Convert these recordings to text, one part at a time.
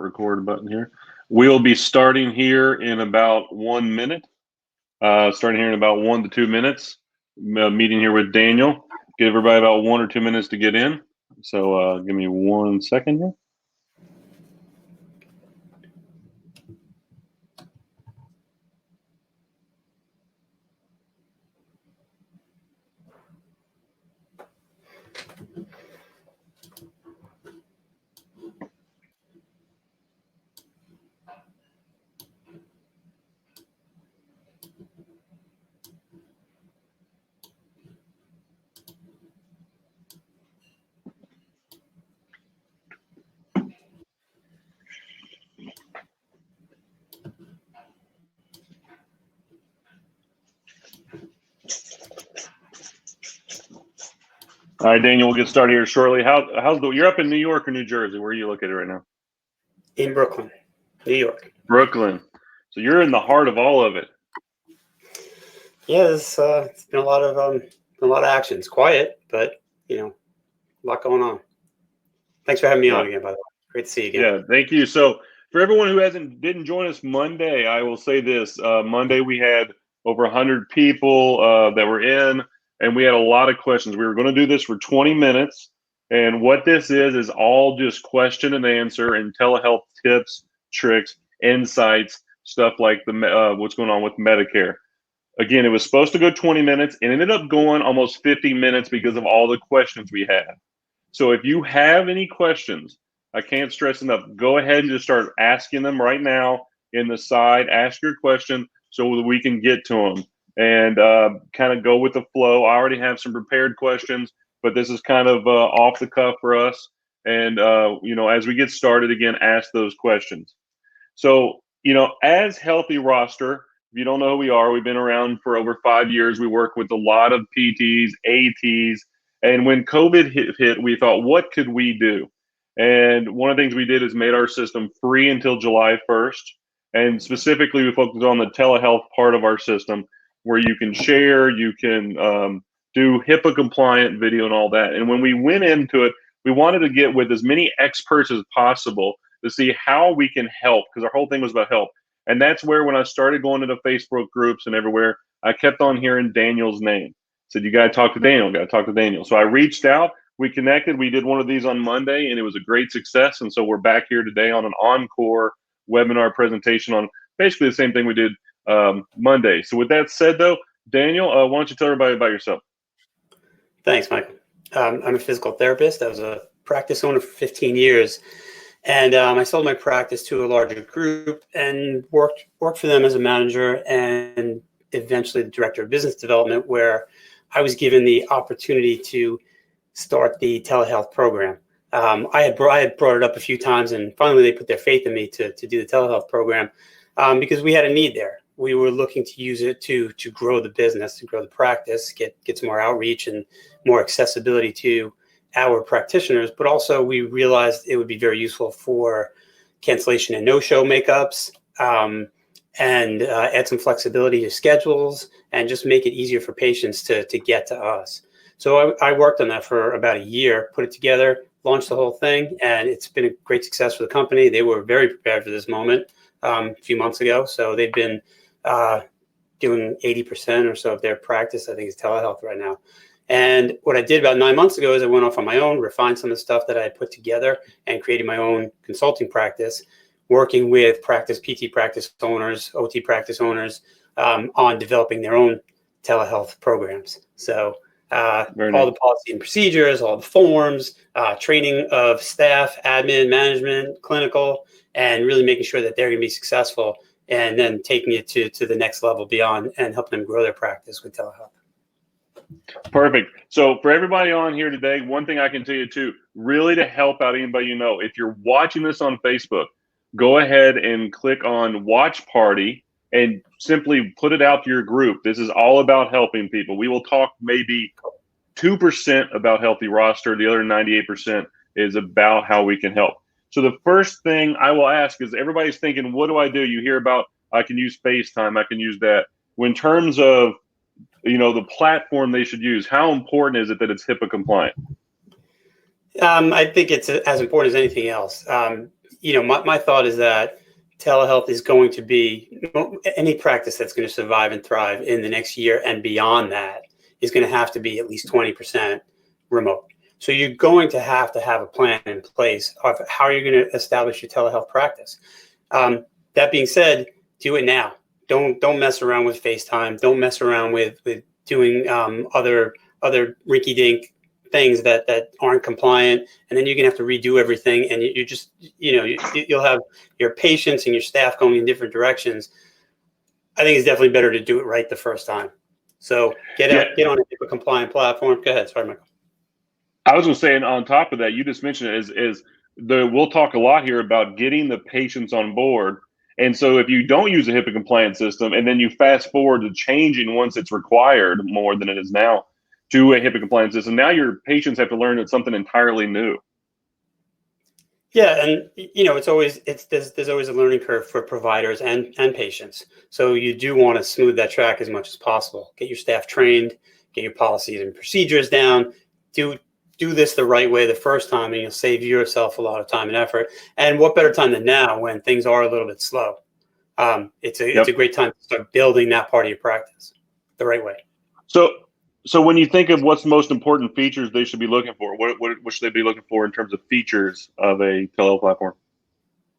record button here. We'll be starting here in about 1 minute. Starting here in about 1 to 2 minutes. Meeting here with Daniel. Give everybody about 1 or 2 minutes to get in. So give me 1 second here. All right, Daniel, we'll get started here shortly. You're up in New York or New Jersey? Where are you located right now? In Brooklyn, New York. Brooklyn. So you're in the heart of all of it. Yeah, it's been a lot of action. It's quiet, but a lot going on. Thanks for having me on again, by the way. Great to see you again. Yeah, thank you. So for everyone who didn't join us Monday, I will say this. Monday we had over 100 people that were in, and we had a lot of questions. We were going to do this for 20 minutes, and what this is all just question and answer and telehealth tips, tricks, insights, stuff like what's going on with Medicare. Again, it was supposed to go 20 minutes. It ended up going almost 50 minutes because of all the questions we had. So if you have any questions, I can't stress enough, go ahead and just start asking them right now in the side. Ask your question so that we can get to them and kind of go with the flow. I already have some prepared questions, but this is kind of off the cuff for us. And, as we get started, again, ask those questions. So, as Healthy Roster, if you don't know who we are, we've been around for over 5 years. We work with a lot of PTs, ATs. And when COVID hit, we thought, what could we do? And one of the things we did is made our system free until July 1st. And specifically, we focused on the telehealth part of our system where you can share, you can do HIPAA compliant video and all that. And when we went into it, we wanted to get with as many experts as possible to see how we can help, because our whole thing was about help. And that's where when I started going into Facebook groups and everywhere, I kept on hearing Daniel's name. Said, you got to talk to Daniel, got to talk to Daniel. So I reached out, we connected, we did one of these on Monday, and it was a great success. And so we're back here today on an encore webinar presentation on basically the same thing we did Monday. So with that said, though, Daniel, why don't you tell everybody about yourself? Thanks, Mike. I'm a physical therapist. I was a practice owner for 15 years. And I sold my practice to a larger group and worked for them as a manager and eventually the director of business development, where I was given the opportunity to start the telehealth program. I had brought it up a few times, and finally they put their faith in me to do the telehealth program because we had a need there. We were looking to use it to grow the business, to grow the practice, get some more outreach and more accessibility to our practitioners, but also we realized it would be very useful for cancellation and no-show makeups and add some flexibility to schedules and just make it easier for patients to get to us. So I worked on that for about a year, put it together, launched the whole thing, and it's been a great success for the company. They were very prepared for this moment a few months ago. So they've been doing 80% or so of their practice, I think, is telehealth right now. And what I did about 9 months ago is I went off on my own, refined some of the stuff that I had put together and created my own consulting practice, working with PT practice owners, OT practice owners on developing their own telehealth programs. So all the policy and procedures, all the forms, training of staff, admin, management, clinical, and really making sure that they're going to be successful and then taking it to the next level beyond and helping them grow their practice with telehealth. Perfect. So for everybody on here today, one thing I can tell you too, really to help out anybody you know, if you're watching this on Facebook, go ahead and click on Watch Party and simply put it out to your group. This is all about helping people. We will talk maybe 2% about Healthy Roster. The other 98% is about how we can help. So the first thing I will ask is everybody's thinking, what do I do? You hear about, I can use FaceTime, I can use that. When in terms of the platform they should use, how important is it that it's HIPAA compliant? I think it's as important as anything else. my thought is that telehealth is going to be any practice that's going to survive and thrive in the next year and beyond that is going to have to be at least 20% remote. So you're going to have a plan in place of how you're going to establish your telehealth practice. That being said, do it now. Don't mess around with FaceTime. Don't mess around with doing other rinky-dink things that aren't compliant, and then you're gonna have to redo everything, and you just you'll have your patients and your staff going in different directions. I think it's definitely better to do it right the first time. So get on a compliant platform. Go ahead, sorry, Michael. I was going to say, and on top of that, you just mentioned we'll talk a lot here about getting the patients on board. And so if you don't use a HIPAA compliant system and then you fast forward to changing once it's required more than it is now to a HIPAA compliant system, now your patients have to learn it's something entirely new. Yeah, and there's always a learning curve for providers and patients. So you do want to smooth that track as much as possible. Get your staff trained, get your policies and procedures down, do this the right way the first time, and you'll save yourself a lot of time and effort. And what better time than now when things are a little bit slow? It's a great time to start building that part of your practice the right way. So when you think of what's the most important features they should be looking for, what should they be looking for in terms of features of a telehealth platform?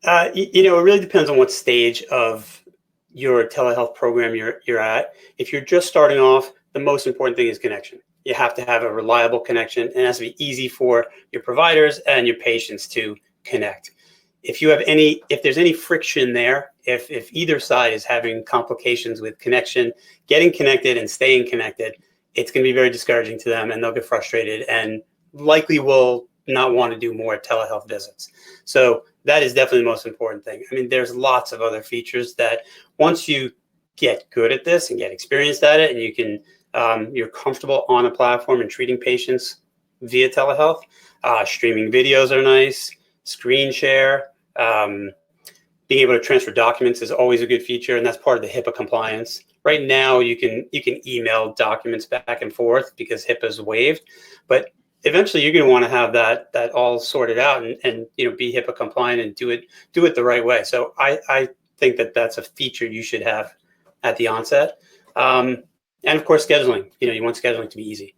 It really depends on what stage of your telehealth program you're at. If you're just starting off, the most important thing is connection. You have to have a reliable connection, and it has to be easy for your providers and your patients to connect. If there's any friction there, if either side is having complications with connection, getting connected and staying connected, it's going to be very discouraging to them, and they'll get frustrated and likely will not want to do more telehealth visits. So that is definitely the most important thing. I mean, there's lots of other features that once you get good at this and get experienced at it, and you can you're comfortable on a platform and treating patients via telehealth. Streaming videos are nice. Screen share. Being able to transfer documents is always a good feature, and that's part of the HIPAA compliance. Right now, you can email documents back and forth because HIPAA is waived, but eventually you're going to want to have that all sorted out and be HIPAA compliant and do it the right way. So I think that's a feature you should have at the onset. And of course, scheduling. You want scheduling to be easy.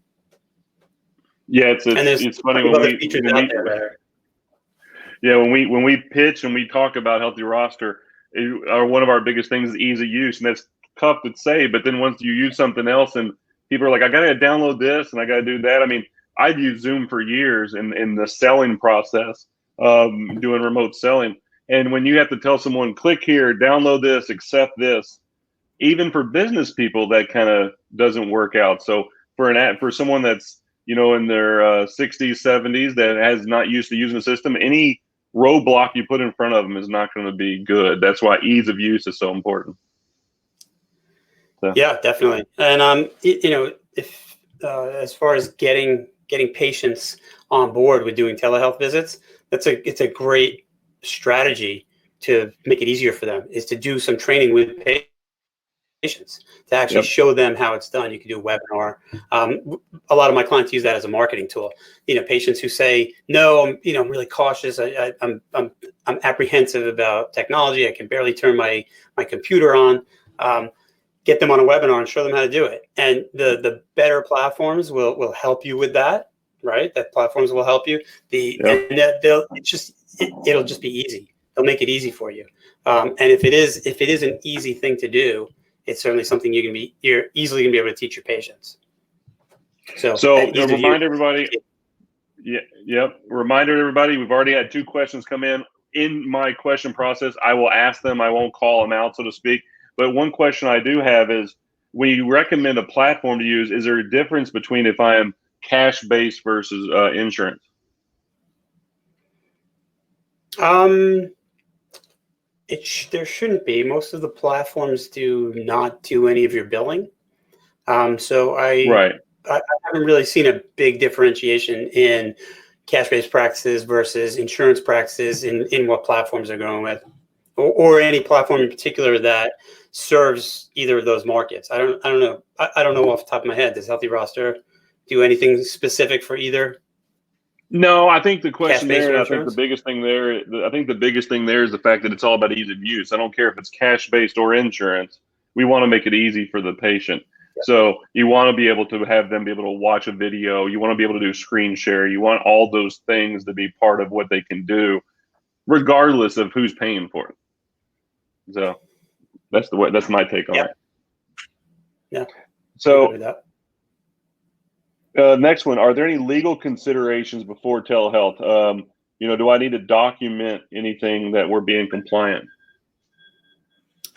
Yeah, it's funny when we pitch and we talk about Healthy Roster, one of our biggest things is ease of use, and that's tough to say. But then once you use something else, and people are like, "I got to download this and I got to do that." I mean, I've used Zoom for years in the selling process, doing remote selling, and when you have to tell someone, "Click here, download this, accept this." Even for business people, that kind of doesn't work out. So for someone that's in their 60s, 70s that has not used to using the system, any roadblock you put in front of them is not going to be good. That's why ease of use is so important. So. Yeah, definitely. And if as far as getting patients on board with doing telehealth visits, it's a great strategy to make it easier for them. Is to do some training with patients to actually show them how it's done. You can do a webinar. A lot of my clients use that as a marketing tool. Patients who say, "No, I'm really cautious. I'm apprehensive about technology. I can barely turn my computer on." Get them on a webinar and show them how to do it. And the better platforms will help you with that, right? That platforms will help you. It'll just be easy. They'll make it easy for you. And if it is an easy thing to do, it's certainly something you're easily gonna be able to teach your patients. So remind everybody. Reminder to everybody, we've already had 2 questions come in. In my question process, I will ask them. I won't call them out, so to speak. But one question I do have is, when you recommend a platform to use, is there a difference between if I am cash-based versus insurance? There shouldn't be. Most of the platforms do not do any of your billing. So I haven't really seen a big differentiation in cash-based practices versus insurance practices in what platforms they're going with, or any platform in particular that serves either of those markets. I don't know. I don't know off the top of my head. Does Healthy Roster do anything specific for either? No, I think the question Cash-based there, or and I think the insurance? biggest thing there, I think the biggest thing there is the fact that it's all about ease of use. I don't care if it's cash based or insurance. We want to make it easy for the patient. So you want to be able to have them be able to watch a video. You want to be able to do screen share. You want all those things to be part of what they can do, regardless of who's paying for it. So that's the way. That's my take on it. Yeah. So next one, are there any legal considerations before telehealth? Do I need to document anything that we're being compliant?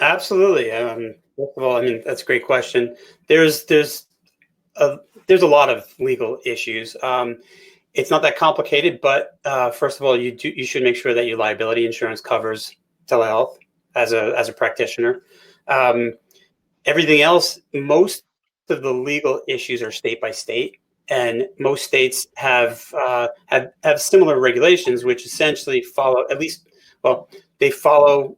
Absolutely. First of all, I mean, that's a great question. There's a lot of legal issues. It's not that complicated, but first of all, you should make sure that your liability insurance covers telehealth as a practitioner. Everything else, most of the legal issues are state by state, and most states have similar regulations, which essentially follow they follow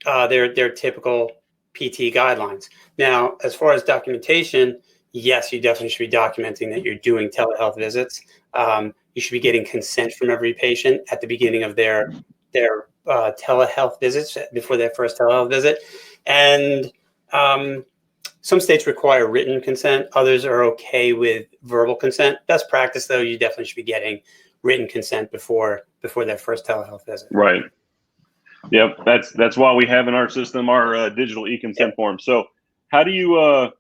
their typical PT guidelines. Now, as far as documentation, yes, you definitely should be documenting that you're doing telehealth visits. You should be getting consent from every patient at the beginning of their telehealth visits before their first telehealth visit. And some states require written consent. Others are okay with verbal consent. Best practice, though, you definitely should be getting written consent before their first telehealth visit. Right. Yep. That's why we have in our system our digital e-consent form. So how do you, I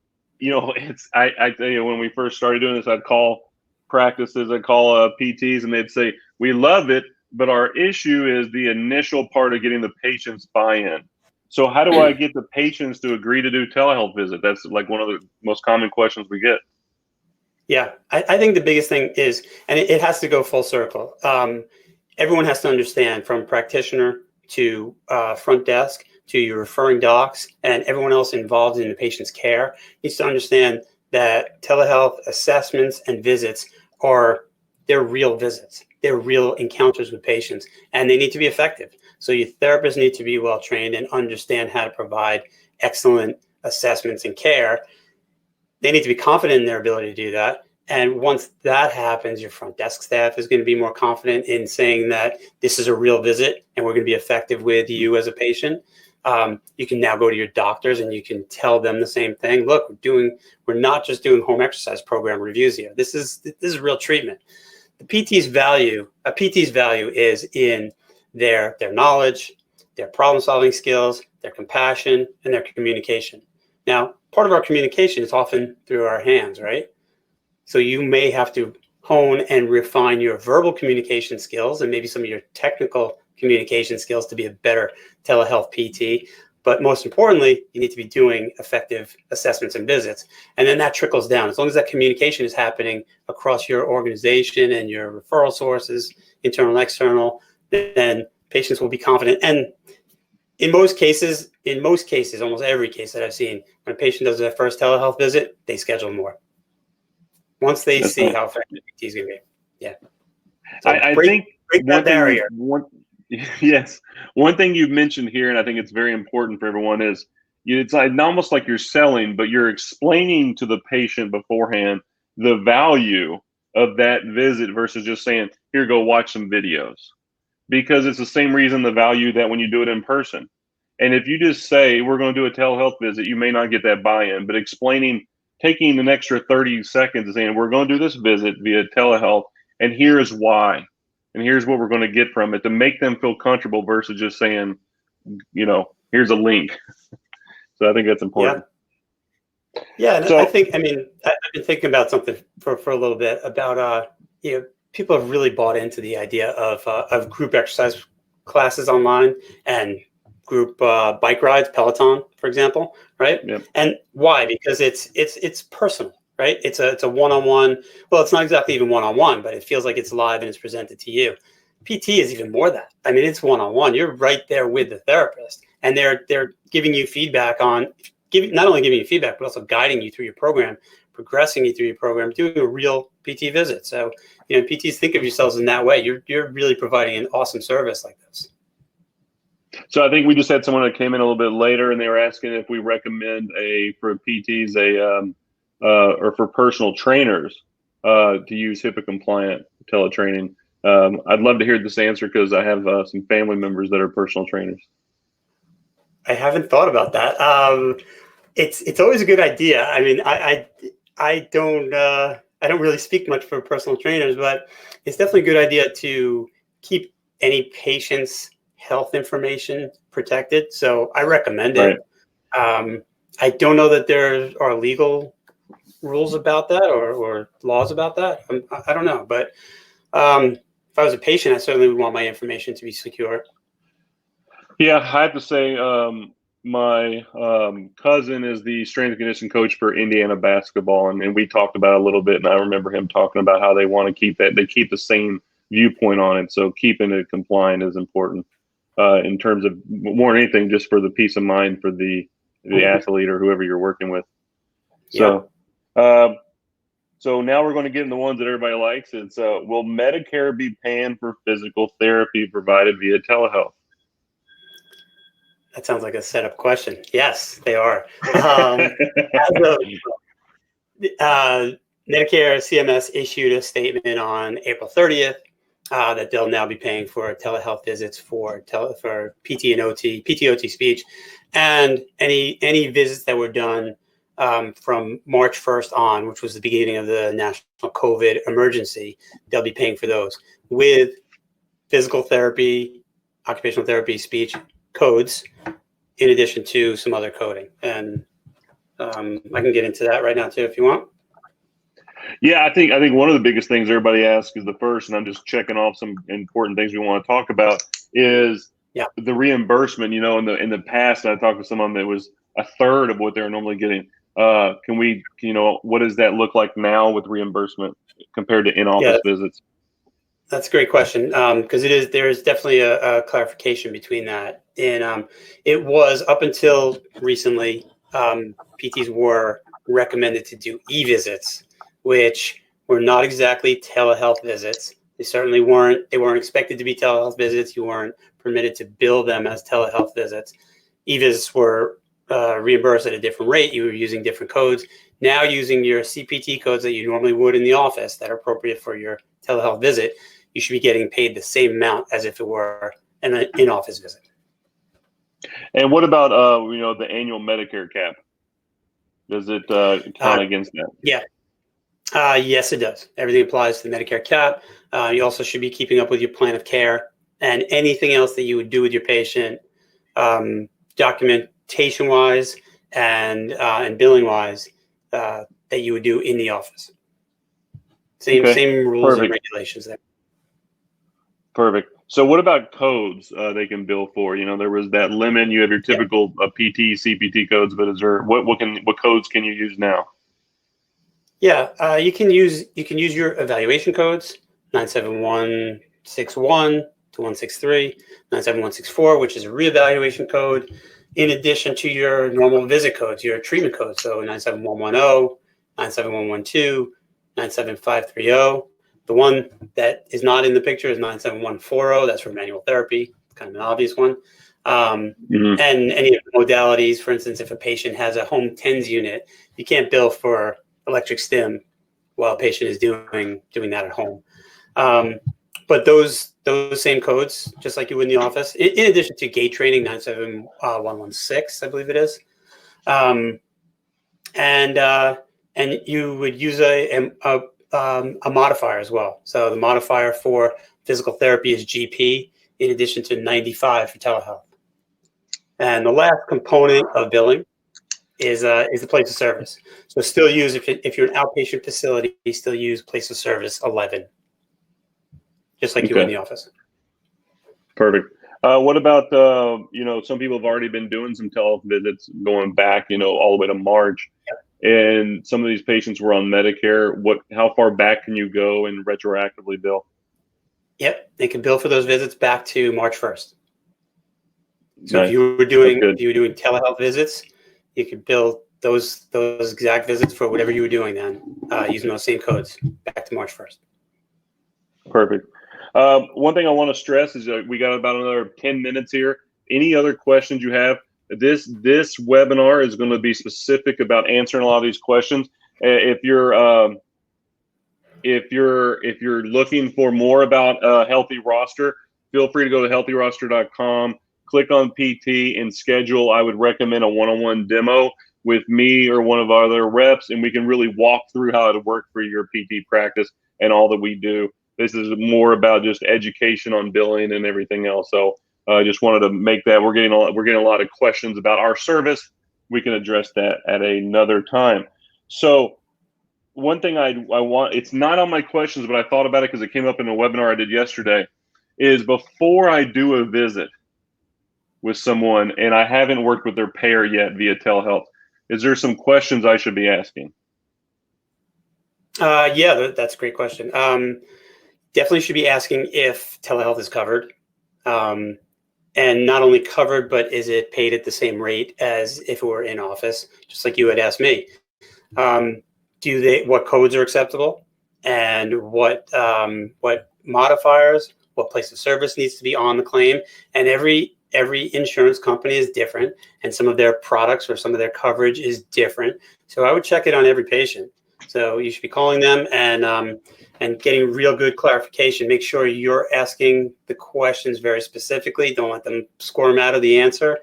tell you, when we first started doing this, I'd call practices, I'd call PTs, and they'd say, we love it, but our issue is the initial part of getting the patient's buy-in. So how do I get the patients to agree to do telehealth visit? That's like one of the most common questions we get. Yeah, I think the biggest thing is, and it has to go full circle. Everyone has to understand, from practitioner to front desk to your referring docs and everyone else involved in the patient's care, needs to understand that telehealth assessments and visits they're real visits. They're real encounters with patients, and they need to be effective. So your therapists need to be well trained and understand how to provide excellent assessments and care. They need to be confident in their ability to do that. And once that happens, your front desk staff is going to be more confident in saying that this is a real visit and we're going to be effective with you as a patient. You can now go to your doctors and you can tell them the same thing. Look, we're not just doing home exercise program reviews here. This is real treatment. A PT's value is in their knowledge, their problem-solving skills, their compassion, and their communication. Now, part of our communication is often through our hands, right? So you may have to hone and refine your verbal communication skills and maybe some of your technical communication skills to be a better telehealth PT. But most importantly, you need to be doing effective assessments and visits. And then that trickles down. As long as that communication is happening across your organization and your referral sources, internal and external, then patients will be confident. And in most cases, almost every case that I've seen, when a patient does their first telehealth visit, they schedule more. Once they see how effective PT is going to be. Yeah. So I think that barrier. Yes. One thing you've mentioned here, and I think it's very important for everyone, is it's almost like you're selling, but you're explaining to the patient beforehand the value of that visit versus just saying, here, go watch some videos. Because it's the same reason, the value that when you do it in person. And if you just say, we're going to do a telehealth visit, you may not get that buy-in, but taking an extra 30 seconds and saying, we're going to do this visit via telehealth, and here's why. And here's what we're going to get from it, to make them feel comfortable versus just saying, here's a link. So I think that's important. Yeah. And so, I've been thinking about something for a little bit about, people have really bought into the idea of group exercise classes online and group bike rides, Peloton, for example, right? Yep. And why? Because it's personal. Right? It's a one-on-one. Well, it's not exactly even one-on-one, but it feels like it's live and it's presented to you. PT is even more than that. I mean, it's one-on-one. You're right there with the therapist, and they're giving you feedback not only giving you feedback, but also guiding you through your program, progressing you through your program, doing a real PT visit. So, PTs, think of yourselves in that way. You're really providing an awesome service like this. So I think we just had someone that came in a little bit later, and they were asking if we recommend for PTs or for personal trainers to use HIPAA compliant teletraining? I'd love to hear this answer because I have some family members that are personal trainers. I haven't thought about that. It's always a good idea. I mean, I don't really speak much for personal trainers, but it's definitely a good idea to keep any patient's health information protected. So I recommend it. Right. I don't know that there are legal rules about that or laws about that. I don't know, but if I was a patient, I certainly would want my information to be secure. Yeah, I have to say, my cousin is the strength and conditioning coach for Indiana basketball, and we talked about it a little bit. And I remember him talking about how they want to keep that, they keep the same viewpoint on it. So keeping it compliant is important in terms of more than anything, just for the peace of mind for the athlete or whoever you're working with. So, so now we're going to get into the ones that everybody likes. It's will Medicare be paying for physical therapy provided via telehealth? That sounds like a setup question. Yes, they are. Medicare CMS issued a statement on April 30th that they'll now be paying for telehealth visits for PT and OT, PT/OT speech, and any visits that were done from March 1st on, which was the beginning of the national COVID emergency. They'll be paying for those with physical therapy, occupational therapy, speech codes, in addition to some other coding. And I can get into that right now too, if you want. Yeah, I think one of the biggest things everybody asks is the first, and I'm just checking off some important things we want to talk about, is the reimbursement. You know, in the past, I talked to someone that was a third of what they're normally getting. What does that look like now with reimbursement compared to in-office visits? That's a great question, because there is definitely a clarification between that. And it was up until recently, PTs were recommended to do e-visits, which were not exactly telehealth visits. They certainly weren't. They weren't expected to be telehealth visits. You weren't permitted to bill them as telehealth visits. E-visits were reimbursed at a different rate. You were using different codes. Now using your CPT codes that you normally would in the office that are appropriate for your telehealth visit, you should be getting paid the same amount as if it were an in-office visit. And what about the annual Medicare cap? Does it count against that? Yeah. Yes, it does. Everything applies to the Medicare cap. You also should be keeping up with your plan of care and anything else that you would do with your patient, documentation-wise and billing-wise, that you would do in the office. Same rules and regulations there. Perfect. So what about codes they can bill for? You know, there was that limit. You have your typical PT, CPT codes, but is there what codes can you use now? Yeah, you can use your evaluation codes 97161 to 163, 97164, which is a reevaluation code, in addition to your normal visit codes, your treatment codes. So 97110, 97112, 97530. The one that is not in the picture is 97140. That's for manual therapy, kind of an obvious one. And any of the modalities, for instance, if a patient has a home TENS unit, you can't bill for electric stim while a patient is doing that at home. But those same codes, just like you would in the office, in addition to gait training 97116, I believe it is. And you would use a modifier as well. So the modifier for physical therapy is GP, in addition to 95 for telehealth. And the last component of billing is the place of service. So still use, if you're an outpatient facility, you still use place of service 11, just like you would in the office. Perfect. What about some people have already been doing some telehealth visits going back, all the way to March. And some of these patients were on Medicare. How far back can you go and retroactively bill? Yep, they can bill for those visits back to March 1st. So if you were doing telehealth visits, you could bill those exact visits for whatever you were doing then, using those same codes back to March 1st. Perfect. One thing I want to stress is we got about another 10 minutes here. Any other questions you have? This webinar is going to be specific about answering a lot of these questions. If you're if you're looking for more about a healthy roster, feel free to go to healthyroster.com, click on PT and schedule. I would recommend a one-on-one demo with me or one of our other reps, and we can really walk through how it works for your PT practice and all that we do. This is more about just education on billing and everything else. So I just wanted to make that. We're getting a lot of questions about our service. We can address that at another time. So one thing I want, it's not on my questions, but I thought about it because it came up in a webinar I did yesterday, is before I do a visit with someone and I haven't worked with their payer yet via telehealth, is there some questions I should be asking? Yeah, that's a great question. Definitely should be asking if telehealth is covered. And not only covered, but is it paid at the same rate as if it were in office, just like you had asked me? What codes are acceptable, and what modifiers, what place of service needs to be on the claim? And every insurance company is different, and some of their products or some of their coverage is different. So I would check it on every patient. So you should be calling them and getting real good clarification. Make sure you're asking the questions very specifically. Don't let them squirm out of the answer.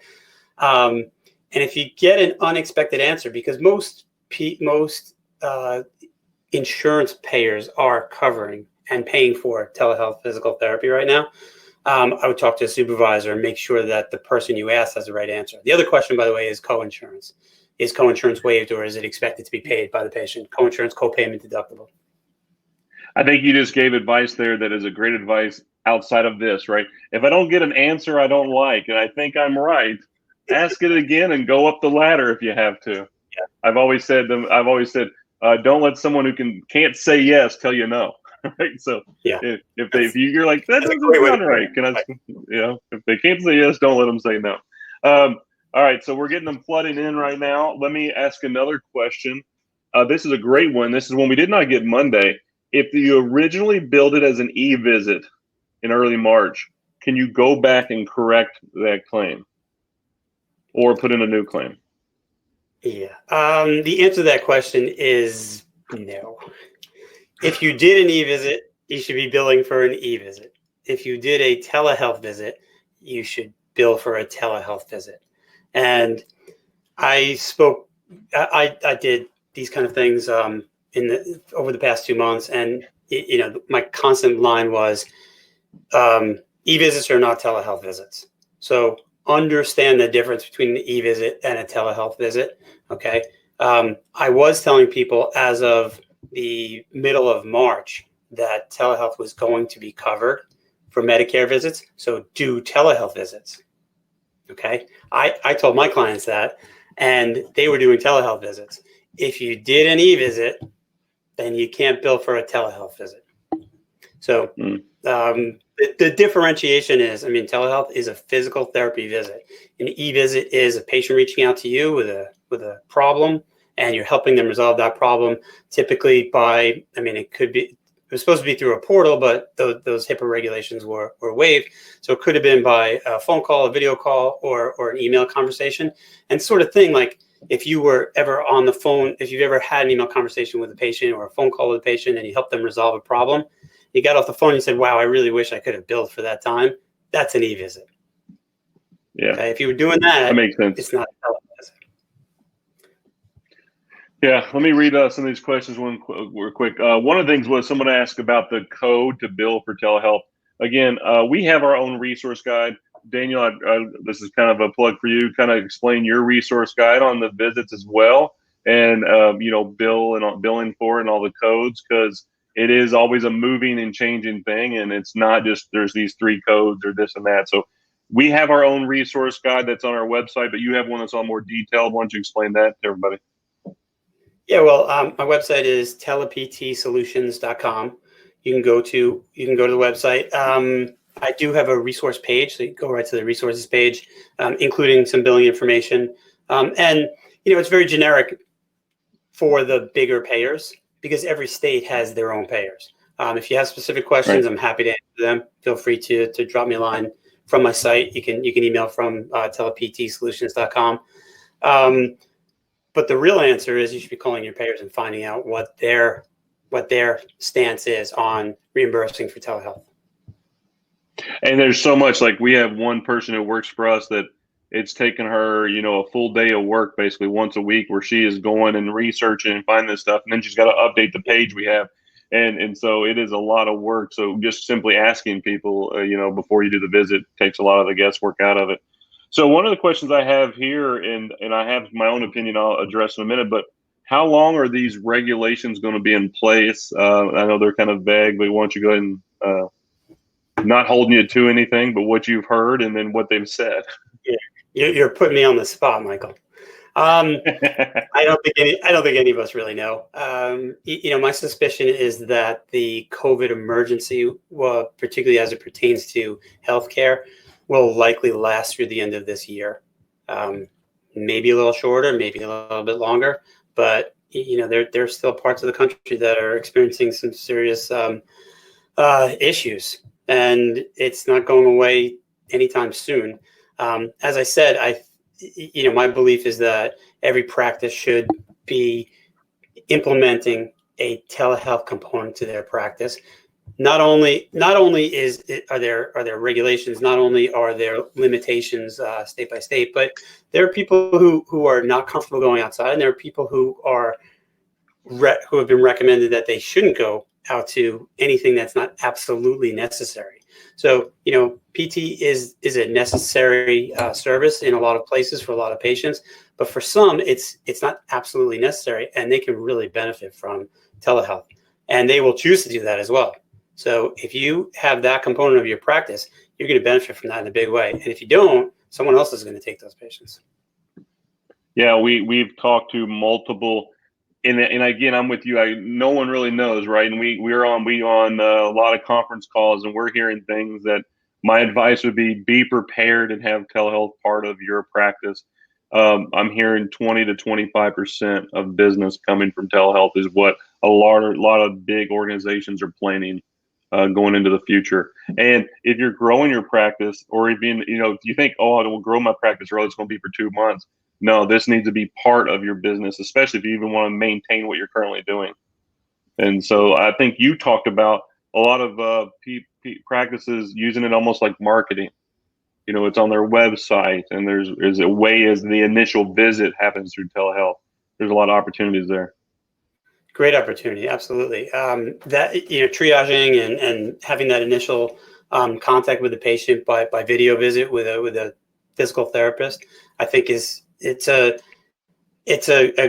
And if you get an unexpected answer, because most insurance payers are covering and paying for telehealth physical therapy right now, I would talk to a supervisor and make sure that the person you asked has the right answer. The other question, by the way, is coinsurance. Is coinsurance waived, or is it expected to be paid by the patient? Coinsurance, copayment, deductible. I think you just gave advice there that is a great advice outside of this, right? If I don't get an answer I don't like, and I think I'm right, ask it again and go up the ladder if you have to. Yeah. I've always said, don't let someone who can't say yes tell you no. Right? So yeah, if you're like, that doesn't sound right, if they can't say yes, don't let them say no. All right, so we're getting them flooding in right now. Let me ask another question. This is a great one. This is one we did not get Monday. If you originally billed it as an e-visit in early March, can you go back and correct that claim or put in a new claim? Yeah. The answer to that question is no. If you did an e-visit, you should be billing for an e-visit. If you did a telehealth visit, you should bill for a telehealth visit. And I did these kind of things over the past 2 months, and my constant line was e-visits are not telehealth visits. So understand the difference between an e-visit and a telehealth visit. Okay. I was telling people as of the middle of March that telehealth was going to be covered for Medicare visits. So do telehealth visits. Okay. I told my clients that, and they were doing telehealth visits. If you did an e-visit, then you can't bill for a telehealth visit. So the differentiation is, telehealth is a physical therapy visit. An e-visit is a patient reaching out to you with a problem, and you're helping them resolve that problem, typically by, it was supposed to be through a portal, but those HIPAA regulations were waived. So it could have been by a phone call, a video call, or an email conversation. And sort of thing, like if you were ever on the phone, if you've ever had an email conversation with a patient or a phone call with a patient and you helped them resolve a problem, you got off the phone and you said, wow, I really wish I could have billed for that time. That's an e-visit. Yeah. Okay? If you were doing that makes sense. It's not a televisit. Yeah, let me read some of these questions real quick. One of the things was someone asked about the code to bill for telehealth. Again, we have our own resource guide. Daniel, this is kind of a plug for you. Kind of explain your resource guide on the visits as well, and billing for and all the codes, because it is always a moving and changing thing, and it's not just there's these 3 codes or this and that. So we have our own resource guide that's on our website, but you have one that's all more detailed. Why don't you explain that to everybody? Yeah, well, my website is teleptsolutions.com. You can go to the website. I do have a resource page, so you can go right to the resources page, including some billing information. And it's very generic for the bigger payers because every state has their own payers. If you have specific questions, right, I'm happy to answer them. Feel free to drop me a line from my site. You can email from teleptsolutions.com. But the real answer is you should be calling your payers and finding out what their what their stance is on reimbursing for telehealth. And there's so much, like we have one person who works for us that it's taken her, a full day of work basically once a week where she is going and researching and finding this stuff. And then she's got to update the page we have. And so it is a lot of work. So just simply asking people, before you do the visit takes a lot of the guesswork out of it. So one of the questions I have here, and I have my own opinion I'll address in a minute, but how long are these regulations going to be in place? I know they're kind of vague, but why don't you go ahead and not holding you to anything, but what you've heard and then what they've said. Yeah, you're putting me on the spot, Michael. I don't think any of us really know. My suspicion is that the COVID emergency, particularly as it pertains to healthcare, will likely last through the end of this year. Maybe a little shorter, maybe a little bit longer, but there's still parts of the country that are experiencing some serious issues, and it's not going away anytime soon. As I said, my belief is that every practice should be implementing a telehealth component to their practice. Not only are there regulations, not only are there limitations state by state, but there are people who are not comfortable going outside, and there are people who have been recommended that they shouldn't go out to anything that's not absolutely necessary. So, PT is a necessary service in a lot of places for a lot of patients, but for some, it's not absolutely necessary, and they can really benefit from telehealth, and they will choose to do that as well. So if you have that component of your practice, you're going to benefit from that in a big way. And if you don't, someone else is going to take those patients. Yeah, we've talked to multiple. And again, I'm with you. No one really knows, right? And we're on a lot of conference calls, and we're hearing things that my advice would be prepared and have telehealth part of your practice. I'm hearing 20 to 25% of business coming from telehealth is what a lot of big organizations are planning going into the future. And if you're growing your practice, or even if you think, oh, I will grow my practice, or it's going to be for 2 months. No, this needs to be part of your business, especially if you even want to maintain what you're currently doing. And so I think you talked about a lot of practices using it almost like marketing. It's on their website, and there's a way as the initial visit happens through telehealth. There's a lot of opportunities there. Great opportunity, absolutely. Triaging and having that initial contact with the patient by video visit with a physical therapist, I think it's a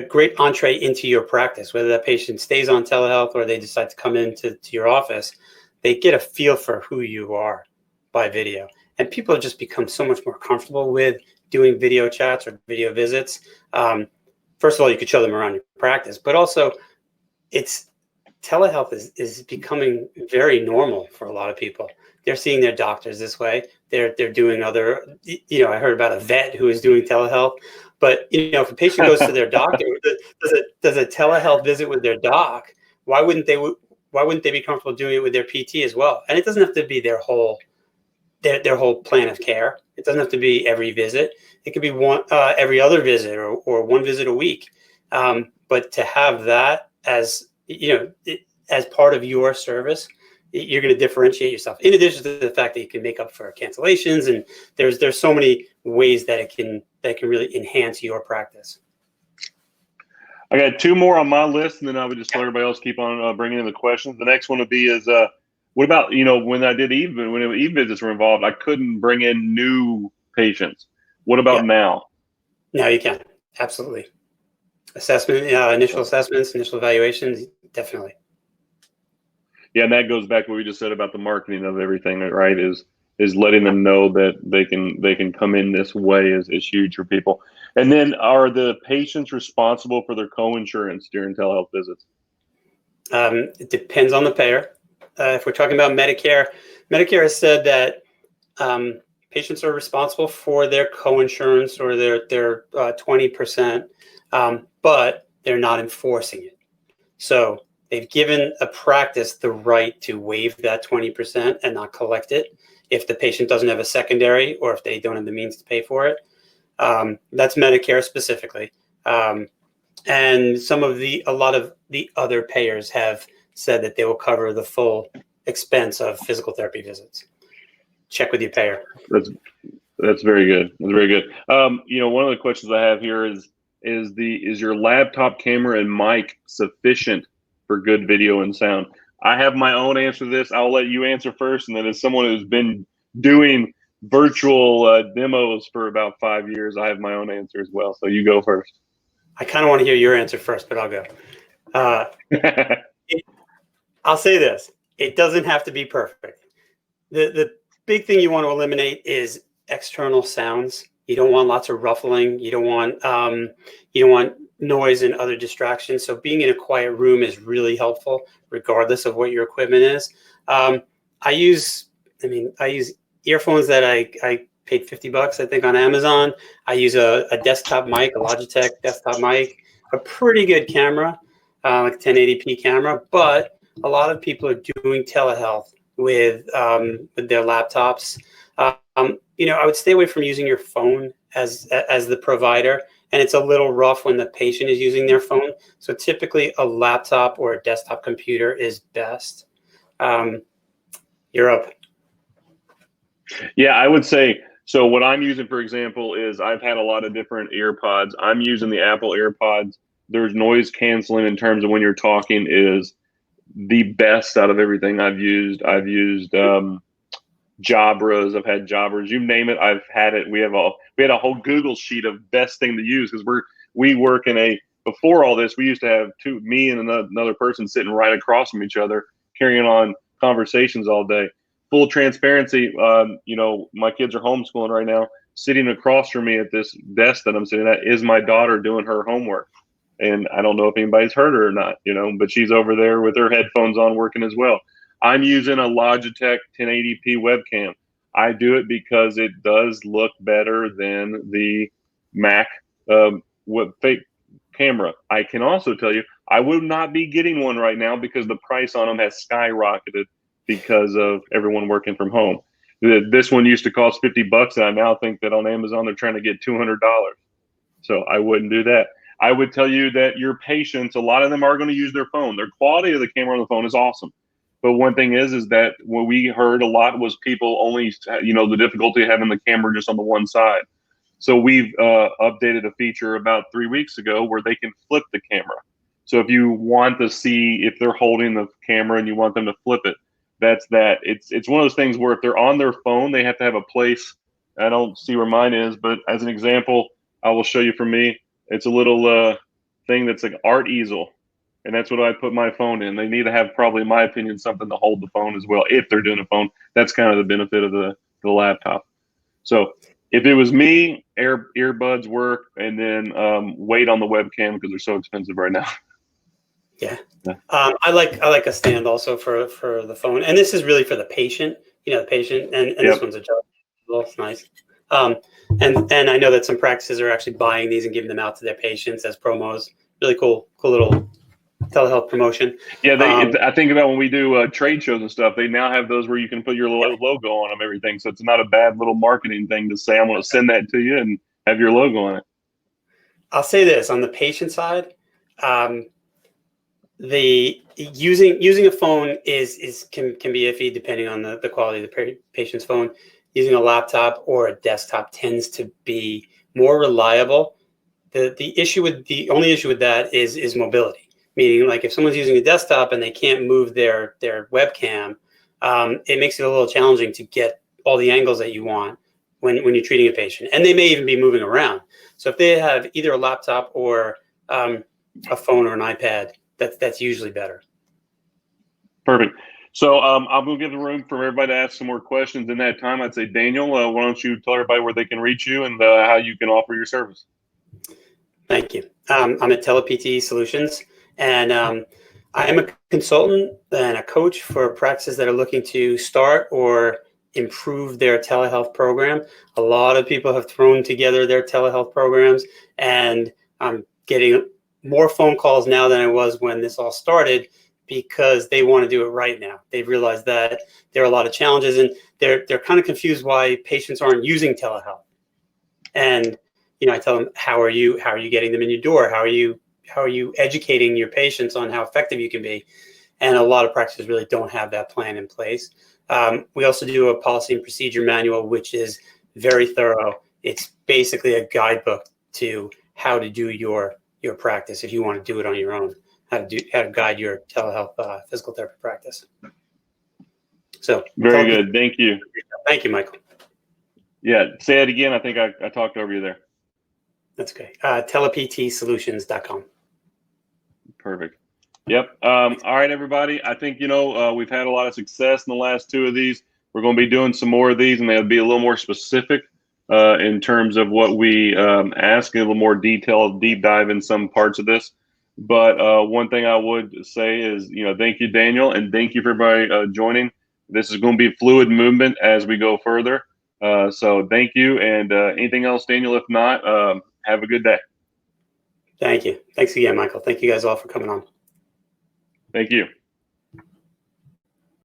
great entree into your practice. Whether that patient stays on telehealth or they decide to come into your office, they get a feel for who you are by video. And people have just become so much more comfortable with doing video chats or video visits. First of all, you could show them around your practice, but also telehealth is becoming very normal for a lot of people. They're seeing their doctors this way. They're doing other, I heard about a vet who is doing telehealth, but if a patient goes to their doctor, does a telehealth visit with their doc, why wouldn't they be comfortable doing it with their PT as well? And it doesn't have to be their whole plan of care. It doesn't have to be every visit. It could be every other visit or one visit a week. But to have that as part of your service, you're going to differentiate yourself. In addition to the fact that you can make up for cancellations, and there's so many ways that it can really enhance your practice. I got 2 more on my list, and then I would just let everybody else keep on bringing in the questions. The next one would be what about when I did e-visits were involved, I couldn't bring in new patients. What about now? Now you can, absolutely. Assessment, initial assessments, initial evaluations, definitely. Yeah, and that goes back to what we just said about the marketing of everything, right? Is letting them know that they can come in this way is huge for people. And then, are the patients responsible for their co-insurance during telehealth visits? It depends on the payer. If we're talking about Medicare has said that patients are responsible for their co-insurance or their 20%, but they're not enforcing it. So they've given a practice the right to waive that 20% and not collect it if the patient doesn't have a secondary or if they don't have the means to pay for it. That's Medicare specifically. And a lot of the other payers have said that they will cover the full expense of physical therapy visits. Check with your payer. That's very good. That's very good. One of the questions I have here is your laptop camera and mic sufficient for good video and sound? I have my own answer to this. I'll let you answer first, and then as someone who's been doing virtual demos for about 5 years, I have my own answer as well. So you go first. I kind of want to hear your answer first, but I'll go. I'll say this. It doesn't have to be perfect. The big thing you want to eliminate is external sounds. You don't want lots of ruffling. You don't want noise and other distractions. So being in a quiet room is really helpful, regardless of what your equipment is. I use earphones that I paid $50, I think, on Amazon. I use a desktop mic, a Logitech desktop mic, a pretty good camera, like a 1080p camera. But a lot of people are doing telehealth with their laptops. I would stay away from using your phone as the provider, and it's a little rough when the patient is using their phone. So typically a laptop or a desktop computer is best. You're up. Yeah, I would say, so what I'm using, for example, is I've had a lot of different AirPods. I'm using the Apple AirPods. There's noise canceling in terms of when you're talking is the best out of everything I've used. I've used Jabras. I've had Jabras. You name it, I've had it. We had a whole Google sheet of best thing to use because we work in before all this, we used to have me and another person sitting right across from each other, carrying on conversations all day. Full transparency, my kids are homeschooling right now. Sitting across from me at this desk that I'm sitting at is my daughter doing her homework. And I don't know if anybody's heard her or not, but she's over there with her headphones on working as well. I'm using a Logitech 1080p webcam. I do it because it does look better than the Mac fake camera. I can also tell you, I would not be getting one right now because the price on them has skyrocketed because of everyone working from home. This one used to cost $50, and I now think that on Amazon they're trying to get $200. So I wouldn't do that. I would tell you that your patients, a lot of them are going to use their phone. Their quality of the camera on the phone is awesome. But one thing is that what we heard a lot was people only, the difficulty of having the camera just on the one side. So we've updated a feature about 3 weeks ago where they can flip the camera. So if you want to see if they're holding the camera and you want them to flip it, that's that. It's one of those things where if they're on their phone, they have to have a place. I don't see where mine is, but as an example, I will show you for me. It's a little thing that's like art easel. And that's what I put my phone in. They need to have, probably, in my opinion, something to hold the phone as well. If they're doing a phone, that's kind of the benefit of the laptop. So if it was me, earbuds work, and then wait on the webcam because they're so expensive right now. Yeah. I like a stand also for the phone. And this is really for the patient, the patient. And yep. This one's adjustable. It's nice. And I know that some practices are actually buying these and giving them out to their patients as promos. Really cool little telehealth promotion. Yeah, I think about when we do trade shows and stuff, they now have those where you can put your logo on them, everything. So it's not a bad little marketing thing to say, I'm going to send that to you and have your logo on it. I'll say this on the patient side, the using a phone can be iffy depending on the quality of the patient's phone. Using a laptop or a desktop tends to be more reliable. The only issue with that is mobility. Meaning, like if someone's using a desktop and they can't move their webcam, it makes it a little challenging to get all the angles that you want when you're treating a patient. And they may even be moving around. So if they have either a laptop or a phone or an iPad, that's usually better. Perfect. So I'm going to give the room for everybody to ask some more questions. In that time, I'd say, Daniel, why don't you tell everybody where they can reach you and how you can offer your service? Thank you. I'm at TelePT Solutions. And I am a consultant and a coach for practices that are looking to start or improve their telehealth program. A lot of people have thrown together their telehealth programs, and I'm getting more phone calls now than I was when this all started because they want to do it right now. They've realized that there are a lot of challenges, and they're kind of confused why patients aren't using telehealth. And I tell them, how are you getting them in your door? How are you educating your patients on how effective you can be? And a lot of practices really don't have that plan in place. We also do a policy and procedure manual, which is very thorough. It's basically a guidebook to how to do your practice if you want to do it on your own, how to guide your telehealth physical therapy practice. So Very good. Thank you. Thank you, Michael. Yeah, say it again. I think I talked over you there. That's great. teleptsolutions.com. Perfect. Yep. All right, everybody. I think, we've had a lot of success in the last two of these. We're going to be doing some more of these, and they'll be a little more specific in terms of what we ask, and a little more detailed, deep dive in some parts of this. But one thing I would say is, thank you, Daniel, and thank you for everybody joining. This is going to be fluid movement as we go further. So thank you. And anything else, Daniel? If not, have a good day. Thank you. Thanks again, Michael. Thank you guys all for coming on. Thank you.